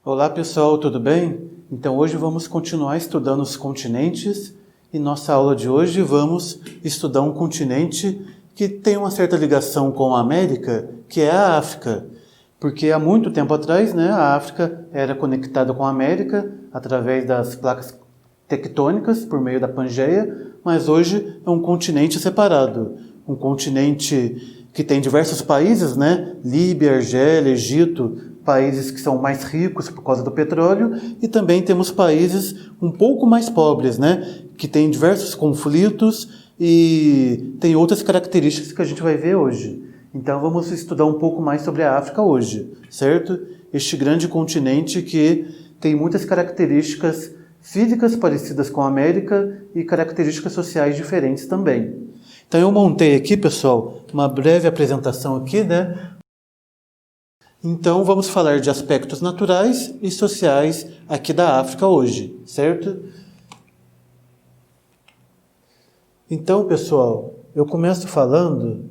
Olá pessoal, tudo bem? Então hoje vamos continuar estudando os continentes e nossa aula de hoje vamos estudar um continente que tem uma certa ligação com a América, que é a África. Porque há muito tempo atrás, a África era conectada com a América através das placas tectônicas por meio da Pangeia, mas hoje é um continente separado, um continente que tem diversos países, Líbia, Argélia, Egito, países que são mais ricos por causa do petróleo, e também temos países um pouco mais pobres, que têm diversos conflitos e tem outras características que a gente vai ver hoje. Então vamos estudar um pouco mais sobre a África hoje, certo? Este grande continente que tem muitas características físicas parecidas com a América e características sociais diferentes também. Então eu montei aqui, pessoal, uma breve apresentação aqui, Então vamos falar de aspectos naturais e sociais aqui da África hoje, certo? Então, pessoal, eu começo falando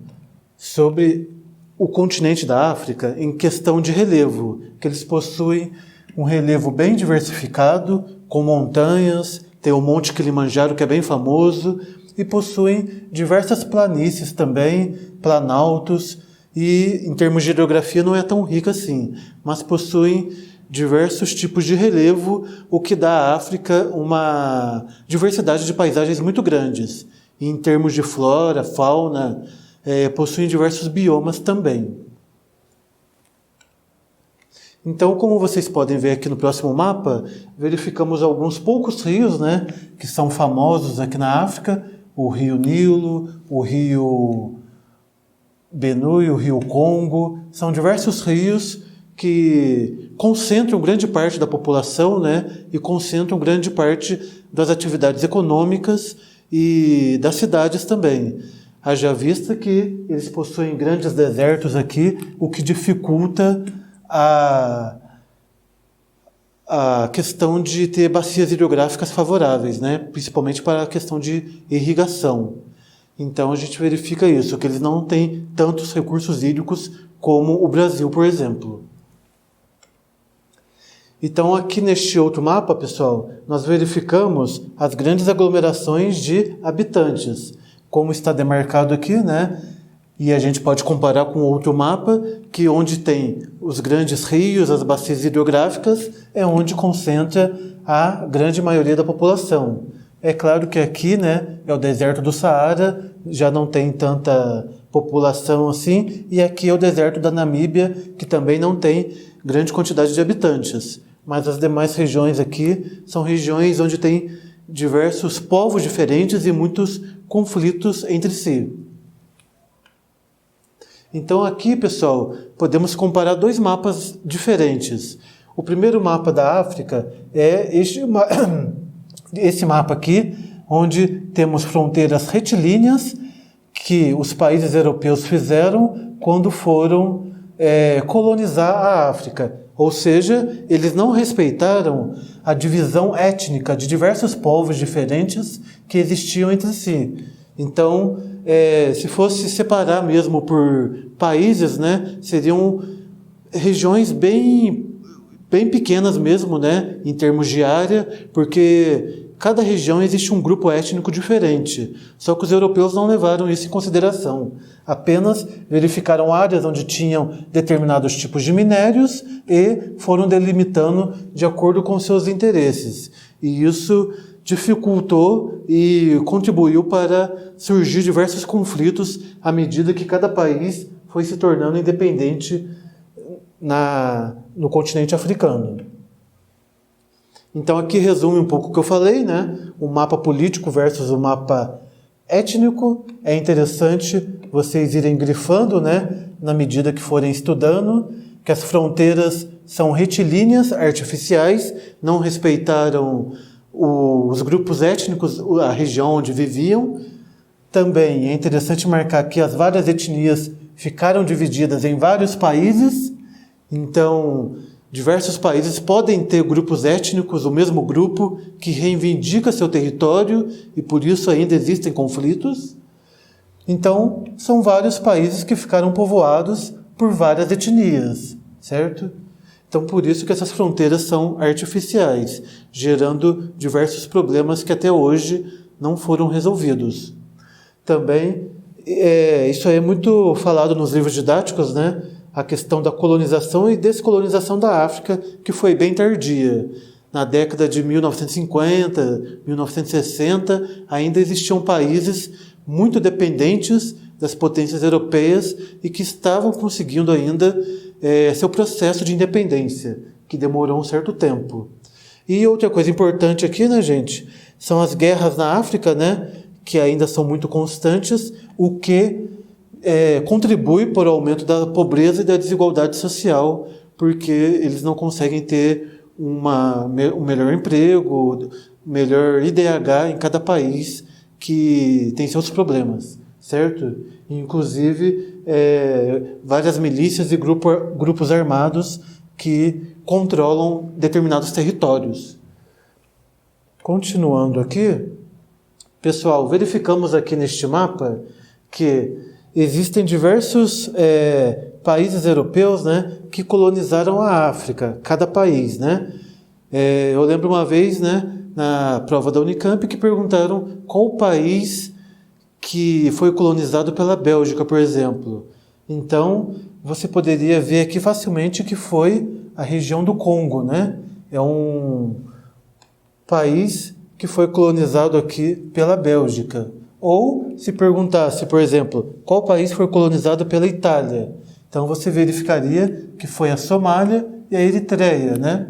sobre o continente da África em questão de relevo, que eles possuem um relevo bem diversificado, com montanhas, tem o Monte Kilimanjaro, que é bem famoso, e possuem diversas planícies também, planaltos, e em termos de hidrografia não é tão rica assim, mas possuem diversos tipos de relevo, o que dá à África uma diversidade de paisagens muito grandes. E em termos de flora, fauna, possuem diversos biomas também. Então, como vocês podem ver aqui no próximo mapa, verificamos alguns poucos rios, que são famosos aqui na África, o rio Nilo, o rio Benue, o rio Congo, são diversos rios que concentram grande parte da população, e concentram grande parte das atividades econômicas e das cidades também. Haja vista que eles possuem grandes desertos aqui, o que dificulta a questão de ter bacias hidrográficas favoráveis, principalmente para a questão de irrigação. Então a gente verifica isso, que eles não têm tantos recursos hídricos como o Brasil, por exemplo. Então aqui neste outro mapa, pessoal, nós verificamos as grandes aglomerações de habitantes, como está demarcado aqui, E a gente pode comparar com outro mapa, que onde tem os grandes rios, as bacias hidrográficas, é onde concentra a grande maioria da população. É claro que aqui, é o deserto do Saara, já não tem tanta população assim, e aqui é o deserto da Namíbia, que também não tem grande quantidade de habitantes. Mas as demais regiões aqui são regiões onde tem diversos povos diferentes e muitos conflitos entre si. Então aqui, pessoal, podemos comparar dois mapas diferentes. O primeiro mapa da África é esse mapa aqui, onde temos fronteiras retilíneas que os países europeus fizeram quando foram colonizar a África. Ou seja, eles não respeitaram a divisão étnica de diversos povos diferentes que existiam entre si. Então, se fosse separar mesmo por países, seriam regiões bem pequenas mesmo, em termos de área, porque cada região existe um grupo étnico diferente. Só que os europeus não levaram isso em consideração. Apenas verificaram áreas onde tinham determinados tipos de minérios e foram delimitando de acordo com seus interesses. E isso dificultou e contribuiu para surgir diversos conflitos à medida que cada país foi se tornando independente no continente africano. Então aqui resume um pouco o que eu falei, O mapa político versus o mapa étnico. É interessante vocês irem grifando, na medida que forem estudando, que as fronteiras são retilíneas, artificiais, não respeitaram os grupos étnicos, a região onde viviam. Também é interessante marcar que as várias etnias ficaram divididas em vários países, então diversos países podem ter grupos étnicos, o mesmo grupo, que reivindica seu território e por isso ainda existem conflitos. Então, são vários países que ficaram povoados por várias etnias, certo? Então, por isso que essas fronteiras são artificiais, gerando diversos problemas que até hoje não foram resolvidos. Também, isso aí é muito falado nos livros didáticos, né? A questão da colonização e descolonização da África, que foi bem tardia. Na década de 1950, 1960, ainda existiam países muito dependentes das potências europeias e que estavam conseguindo ainda seu processo de independência, que demorou um certo tempo. E outra coisa importante aqui, né, gente, são as guerras na África, né, que ainda são muito constantes, o que contribui para o aumento da pobreza e da desigualdade social, porque eles não conseguem ter um melhor emprego, melhor IDH em cada país que tem seus problemas, certo? Inclusive, várias milícias e grupos armados que controlam determinados territórios. Continuando aqui, pessoal, verificamos aqui neste mapa que existem diversos países europeus, né, que colonizaram a África, cada país, né? Eu lembro uma vez, né, na prova da Unicamp, que perguntaram qual país que foi colonizado pela Bélgica, por exemplo. Então, você poderia ver aqui facilmente que foi a região do Congo, né? É um país que foi colonizado aqui pela Bélgica. Ou, se perguntasse, por exemplo, qual país foi colonizado pela Itália? Então, você verificaria que foi a Somália e a Eritreia, né?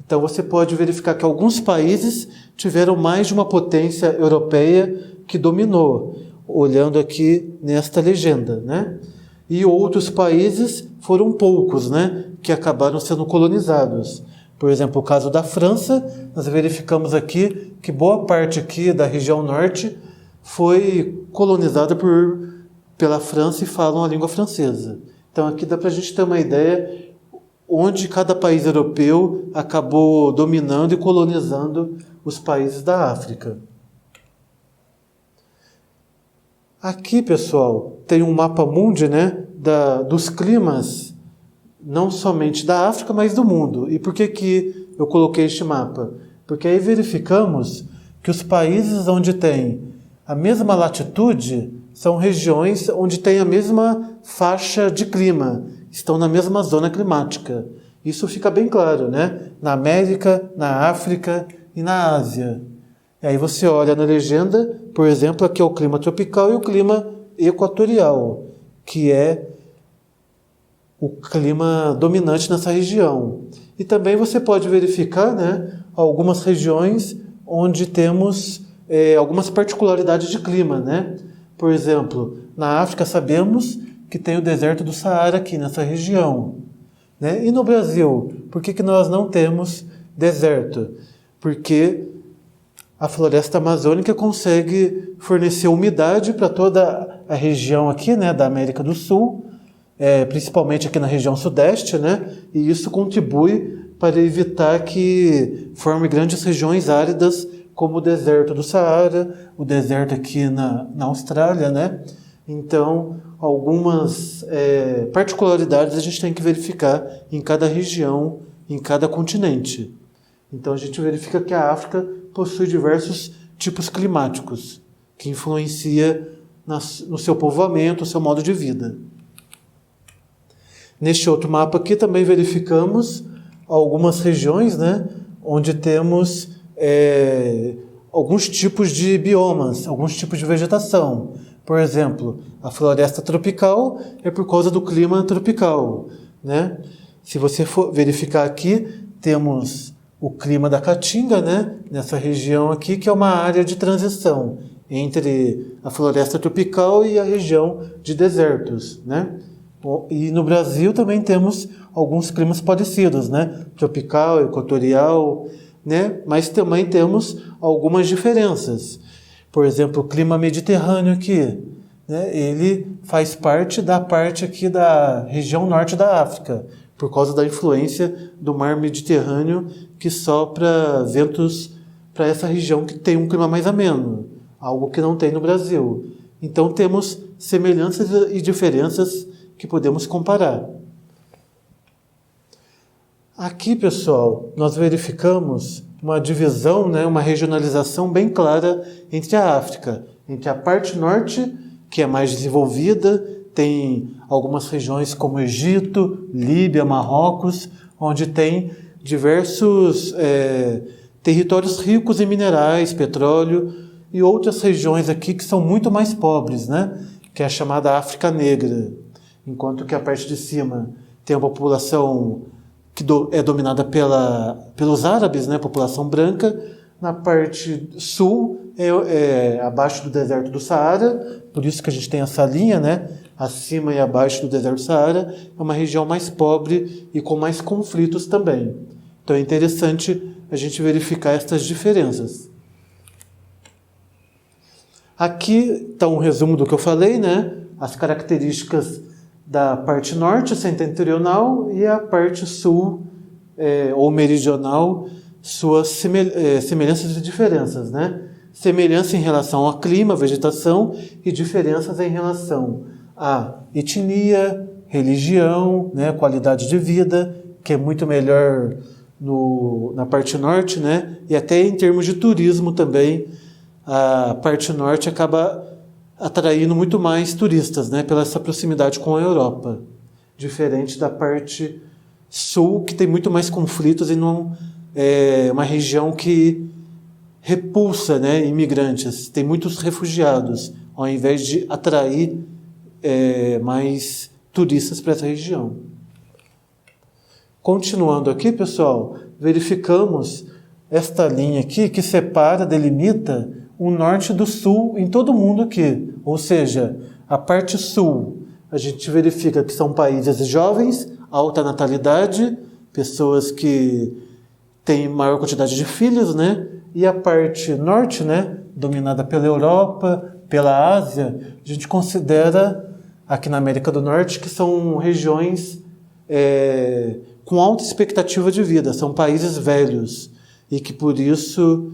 Então, você pode verificar que alguns países tiveram mais de uma potência europeia que dominou, olhando aqui nesta legenda, né? E outros países foram poucos, né, que acabaram sendo colonizados. Por exemplo, o caso da França, nós verificamos aqui que boa parte aqui da região norte foi colonizada pela França e falam a língua francesa. Então aqui dá para a gente ter uma ideia onde cada país europeu acabou dominando e colonizando os países da África. Aqui, pessoal, tem um mapa mundi, né, dos climas, não somente da África, mas do mundo. E por que eu coloquei este mapa? Porque aí verificamos que os países onde tem a mesma latitude são regiões onde tem a mesma faixa de clima, estão na mesma zona climática. Isso fica bem claro, né? Na América, na África e na Ásia. E aí você olha na legenda, por exemplo, aqui é o clima tropical e o clima equatorial, que é o clima dominante nessa região. E também você pode verificar, né, algumas regiões onde temos algumas particularidades de clima, né? Por exemplo, na África sabemos que tem o deserto do Saara aqui nessa região, né? E no Brasil, por que nós não temos deserto? Porque a floresta amazônica consegue fornecer umidade para toda a região aqui, né, da América do Sul, principalmente aqui na região sudeste, né? E isso contribui para evitar que forme grandes regiões áridas, como o deserto do Saara, o deserto aqui na Austrália, né? Então, algumas particularidades a gente tem que verificar em cada região, em cada continente. Então, a gente verifica que a África possui diversos tipos climáticos, que influencia no seu povoamento, no seu modo de vida. Neste outro mapa aqui também verificamos algumas regiões, né, onde temos alguns tipos de biomas, alguns tipos de vegetação. Por exemplo, a floresta tropical é por causa do clima tropical, né? Se você for verificar aqui, temos o clima da Caatinga, né, nessa região aqui, que é uma área de transição entre a floresta tropical e a região de desertos, né? E no Brasil também temos alguns climas parecidos, né? Tropical, equatorial, né? Mas também temos algumas diferenças. Por exemplo, o clima mediterrâneo aqui, né? Ele faz parte aqui da região norte da África, por causa da influência do mar Mediterrâneo que sopra ventos para essa região que tem um clima mais ameno, algo que não tem no Brasil. Então temos semelhanças e diferenças que podemos comparar. Aqui, pessoal, nós verificamos uma divisão, né, uma regionalização bem clara entre a África, entre a parte norte, que é mais desenvolvida, tem algumas regiões como Egito, Líbia, Marrocos, onde tem diversos territórios ricos em minerais, petróleo, e outras regiões aqui que são muito mais pobres, né, que é a chamada África Negra, enquanto que a parte de cima tem uma população que é dominada pelos árabes, né, população branca. Na parte sul, abaixo do deserto do Saara, por isso que a gente tem essa linha, né, acima e abaixo do deserto do Saara, é uma região mais pobre e com mais conflitos também. Então é interessante a gente verificar essas diferenças. Aqui está um resumo do que eu falei, né, as características da parte norte, setentrional, e a parte sul ou meridional, suas semelhanças e diferenças, né? Semelhança em relação ao clima, vegetação, e diferenças em relação à etnia, religião, né? Qualidade de vida, que é muito melhor na parte norte, né? E até em termos de turismo também, a parte norte acaba atraindo muito mais turistas, né, pela essa proximidade com a Europa, diferente da parte sul, que tem muito mais conflitos e não é uma região que repulsa, né, imigrantes, tem muitos refugiados, ao invés de atrair mais turistas para essa região. Continuando aqui, pessoal, verificamos esta linha aqui que separa, delimita o norte do sul em todo o mundo aqui. Ou seja, a parte sul, a gente verifica que são países jovens, alta natalidade, pessoas que têm maior quantidade de filhos, né? E a parte norte, né, dominada pela Europa, pela Ásia, a gente considera, aqui na América do Norte, que são regiões com alta expectativa de vida, são países velhos, e que por isso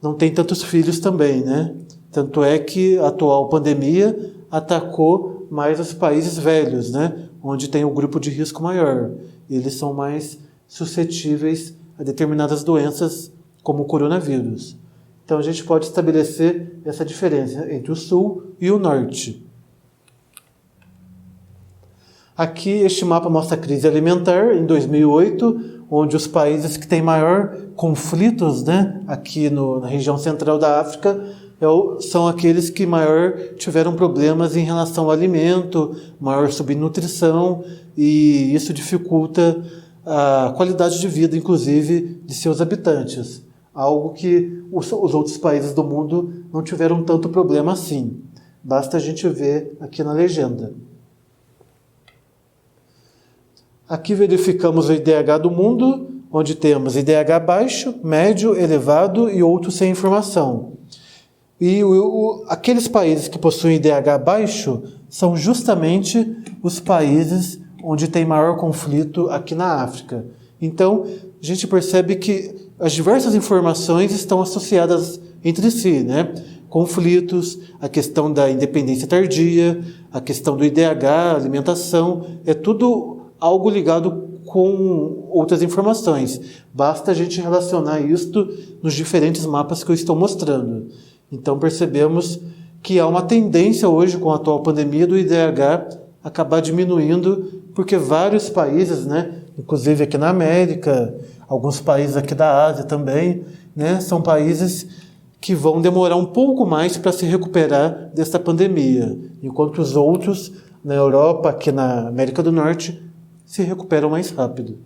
não tem tantos filhos também, né? Tanto é que a atual pandemia atacou mais os países velhos, né? Onde tem um grupo de risco maior. Eles são mais suscetíveis a determinadas doenças, como o coronavírus. Então a gente pode estabelecer essa diferença entre o sul e o norte. Aqui este mapa mostra a crise alimentar em 2008, onde os países que têm maior conflitos, né, aqui na região central da África, são aqueles que maior tiveram problemas em relação ao alimento, maior subnutrição, e isso dificulta a qualidade de vida, inclusive, de seus habitantes. Algo que os outros países do mundo não tiveram tanto problema assim. Basta a gente ver aqui na legenda. Aqui verificamos o IDH do mundo, onde temos IDH baixo, médio, elevado e outros sem informação. E aqueles países que possuem IDH baixo são justamente os países onde tem maior conflito aqui na África. Então, a gente percebe que as diversas informações estão associadas entre si, né? Conflitos, a questão da independência tardia, a questão do IDH, alimentação, é tudo algo ligado com outras informações. Basta a gente relacionar isto nos diferentes mapas que eu estou mostrando. Então percebemos que há uma tendência hoje, com a atual pandemia, do IDH acabar diminuindo, porque vários países, né, inclusive aqui na América, alguns países aqui da Ásia também, né, são países que vão demorar um pouco mais para se recuperar dessa pandemia, enquanto os outros, na Europa, aqui na América do Norte, se recuperam mais rápido.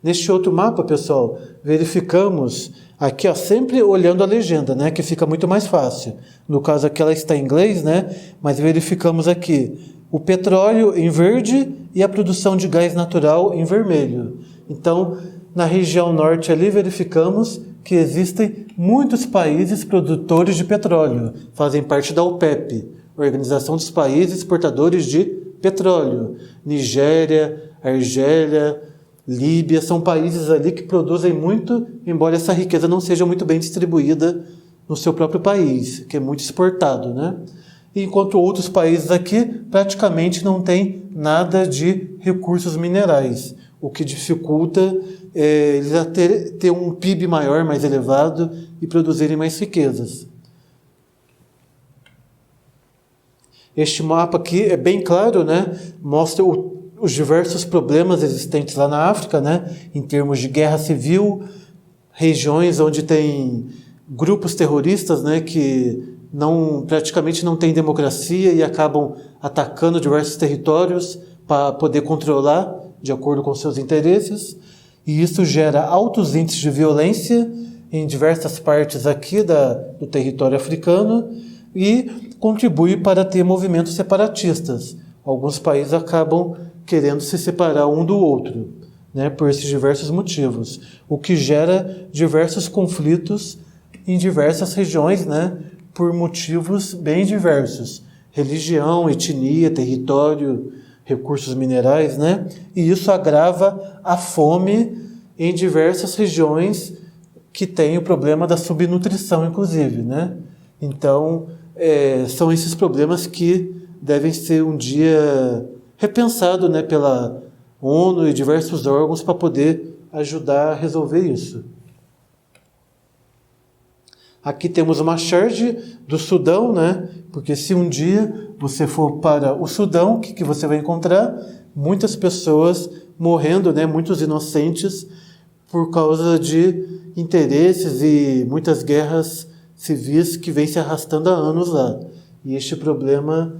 Neste outro mapa, pessoal, verificamos aqui, ó, sempre olhando a legenda, né, que fica muito mais fácil. No caso aqui ela está em inglês, né, mas verificamos aqui o petróleo em verde e a produção de gás natural em vermelho. Então, na região norte ali verificamos que existem muitos países produtores de petróleo, fazem parte da OPEP, Organização dos Países Exportadores de Petróleo. Nigéria, Argélia, Líbia, são países ali que produzem muito, embora essa riqueza não seja muito bem distribuída no seu próprio país, que é muito exportado, né? enquanto outros países aqui praticamente não têm nada de recursos minerais, o que dificulta eles a ter um PIB maior, mais elevado e produzirem mais riquezas. Este mapa aqui é bem claro, né? Mostra os diversos problemas existentes lá na África, né? Em termos de guerra civil, regiões onde tem grupos terroristas, né? Que praticamente não têm democracia e acabam atacando diversos territórios para poder controlar de acordo com seus interesses. E isso gera altos índices de violência em diversas partes aqui do território africano e contribui para ter movimentos separatistas. Alguns países acabam querendo se separar um do outro, né, por esses diversos motivos, o que gera diversos conflitos em diversas regiões, né, por motivos bem diversos: religião, etnia, território, recursos minerais, né, e isso agrava a fome em diversas regiões que têm o problema da subnutrição, inclusive, né. Então, são esses problemas que devem ser um dia repensados, né, pela ONU e diversos órgãos para poder ajudar a resolver isso. Aqui temos uma charge do Sudão, né, porque se um dia você for para o Sudão, o que você vai encontrar? Muitas pessoas morrendo, né, muitos inocentes, por causa de interesses e muitas guerras civis que vêm se arrastando há anos lá. E este problema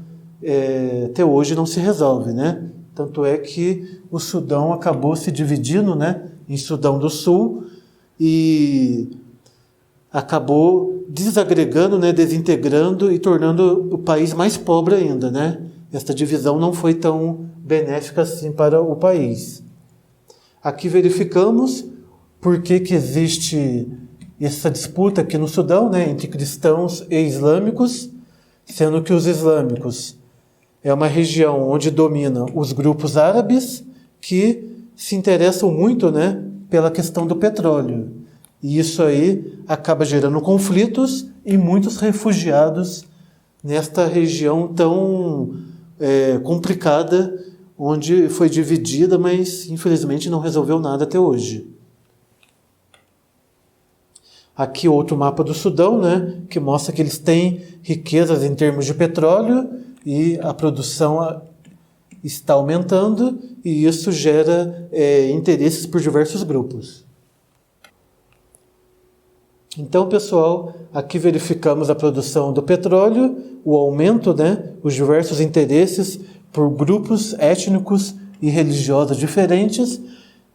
até hoje não se resolve, né? Tanto é que o Sudão acabou se dividindo, né, em Sudão do Sul e acabou desagregando, né, desintegrando e tornando o país mais pobre ainda, né? Esta divisão não foi tão benéfica assim para o país. Aqui verificamos por que existe essa disputa aqui no Sudão, né, entre cristãos e islâmicos, sendo que os islâmicos é uma região onde dominam os grupos árabes que se interessam muito, né, pela questão do petróleo. E isso aí acaba gerando conflitos e muitos refugiados nesta região tão complicada, onde foi dividida, mas infelizmente não resolveu nada até hoje. Aqui outro mapa do Sudão, né, que mostra que eles têm riquezas em termos de petróleo e a produção está aumentando e isso gera interesses por diversos grupos. Então, pessoal, aqui verificamos a produção do petróleo, o aumento, né, os diversos interesses por grupos étnicos e religiosos diferentes.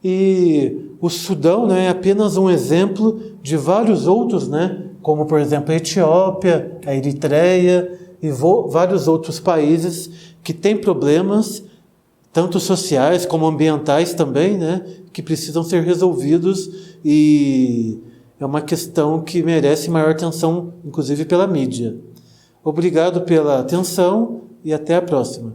E o Sudão, né, é apenas um exemplo de vários outros, né, como, por exemplo, a Etiópia, a Eritreia e vários outros países que têm problemas, tanto sociais como ambientais também, né, que precisam ser resolvidos e é uma questão que merece maior atenção, inclusive pela mídia. Obrigado pela atenção e até a próxima.